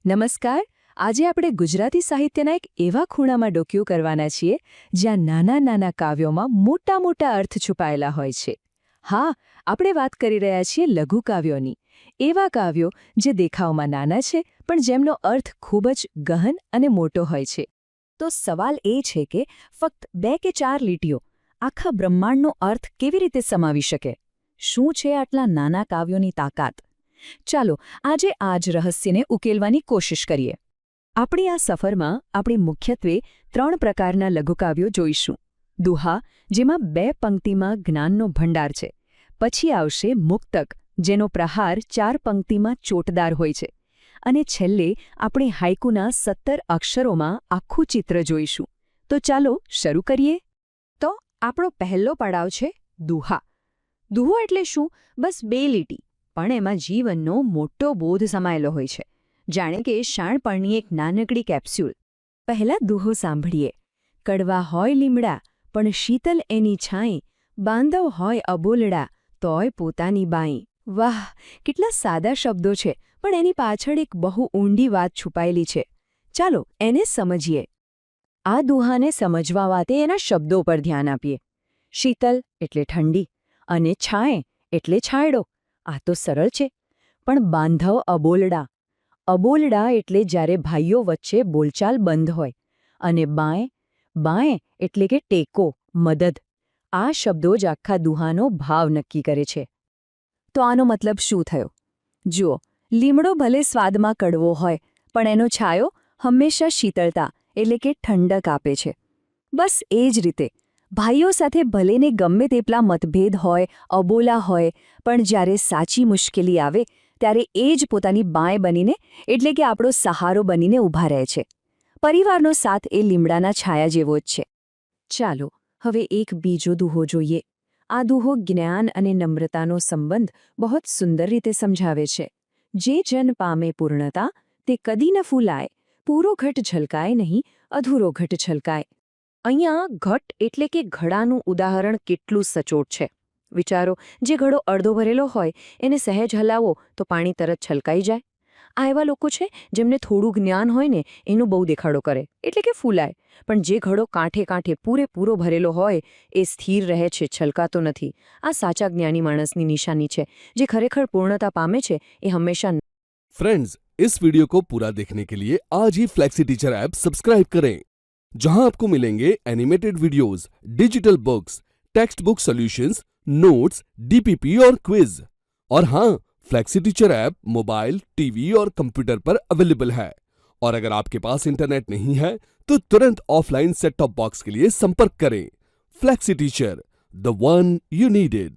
નમસ્કાર. આજે આપણે ગુજરાતી સાહિત્યના એક એવા ખૂણામાં ડોકિયું કરવાના છીએ જ્યાં નાના નાના કાવ્યોમાં મોટા મોટા અર્થ છુપાયેલા હોય છે. હા, આપણે વાત કરી રહ્યા છીએ લઘુકાવ્યોની. એવા કાવ્યો જે દેખાવમાં નાના છે પણ જેમનો અર્થ ખૂબ જ ગહન અને મોટો હોય છે. તો સવાલ એ છે કે ફક્ત 2 કે 4 લીટીઓ આખા બ્રહ્માંડનો અર્થ કેવી રીતે સમાવી શકે? શું છે આટલા નાના કાવ્યોની તાકાત? ચાલો આજે આ જ રહસ્યને ઉકેલવાની કોશિશ કરીએ. આપણી આ સફરમાં આપણે મુખ્યત્વે 3 પ્રકારના લઘુકાવ્યો જોઈશું. દુહા, જેમાં 2 પંક્તિમાં જ્ઞાનનો ભંડાર છે. પછી આવશે મુક્તક, જેનો પ્રહાર 4 પંક્તિમાં ચોટદાર હોય છે. અને છેલ્લે આપણે હાઇકુના 17 અક્ષરોમાં આખું ચિત્ર જોઈશું. તો ચાલો શરૂ કરીએ. તો આપણો પહેલો પડાવ છે દુહા. દુહો એટલે શું? બસ 2 લીટી, પણ એમાં જીવનનો મોટો બોધ સમાયેલો હોય છે. જાણે કે શાણપણની એક નાનકડી કેપ્સ્યુલ. પહેલા દુહો સાંભળીએ. કડવા હોય લીમડા, પણ શીતલ એની છાંય, બાંધવ હોય અબોલડા, તોય પોતાની બાઈ. વાહ, કેટલા સાદા શબ્દો છે, પણ એની પાછળ એક બહુ ઊંડી વાત છુપાયેલી છે. ચાલો એને સમજીએ. આ દુહાને સમજવા વાતે એના શબ્દો પર ધ્યાન આપીએ. શીતલ એટલે ઠંડી, અને છાંય એટલે છાંયડો. આ તો સરળ છે. પણ બાંધવ અબોલડા. અબોલડા એટલે જ્યારે ભાઈઓ વચ્ચે બોલચાલ બંધ હોય. અને બાંય એટલે કે ટેકો, મદદ. આ શબ્દો જ આખા દુહાનો ભાવ નક્કી કરે છે. તો આનો મતલબ શું થયો? જુઓ, લીમડો ભલે સ્વાદમાં કડવો હોય, પણ એનો છાયો હંમેશા શીતળતા એટલે કે ઠંડક આપે છે. બસ એ જ રીતે ભાઈઓ સાથે ભલેને ગમે તેટલા મતભેદ હોય, અબોલા હોય, પણ જ્યારે સાચી મુશ્કેલી આવે ત્યારે એ જ પોતાની બાંય બનીને એટલે કે આપણો સહારો બનીને ઊભા રહે છે. પરિવારનો સાથ એ લીમડાના છાયા જેવો જ છે. ચાલો હવે એક બીજો દુહો જોઈએ. આ દુહો જ્ઞાન અને નમ્રતાનો સંબંધ બહુ સુંદર રીતે સમજાવે છે. જે જન પામે પૂર્ણતા, તે કદી ન ફૂલાય. પૂરો ઘટ છલકાય નહીં, અધૂરો ઘટ છલકાય. અહીંયા ઘટ એટલે કે ઘડાનું ઉદાહરણ કેટલું સચોટ છે. વિચારો, જે ઘડો અડધો ભરેલો હોય એને સહેજ હલાવો તો પાણી તરત છલકાઈ જાય. આ એવા લોકો છે જેમને થોડું જ્ઞાન હોય ને એનું બહુ દેખાડો કરે એટલે કે ફૂલાય. પણ જે ઘડો કાંઠે કાંઠે પૂરેપૂરો ભરેલો હોય એ સ્થિર રહે છે, છલકાતો નથી. આ સાચા જ્ઞાની માણસની નિશાની છે. જે ખરેખર પૂર્ણતા પામે છે એ હંમેશા. फ्रेंड्स, इस वीडियो को पूरा देखने के लिए आज ही फ्लेक्सी टीचर ऐप सब्सक्राइब करें, जहां आपको मिलेंगे animated videos, digital books, text book solutions, notes, DPP और क्विज. और हाँ, flexi teacher app mobile, TV और कंप्यूटर पर अवेलेबल है. और अगर आपके पास इंटरनेट नहीं है तो तुरंत ऑफलाइन सेट टॉप बॉक्स के लिए संपर्क करें. Flexi teacher, the one you needed.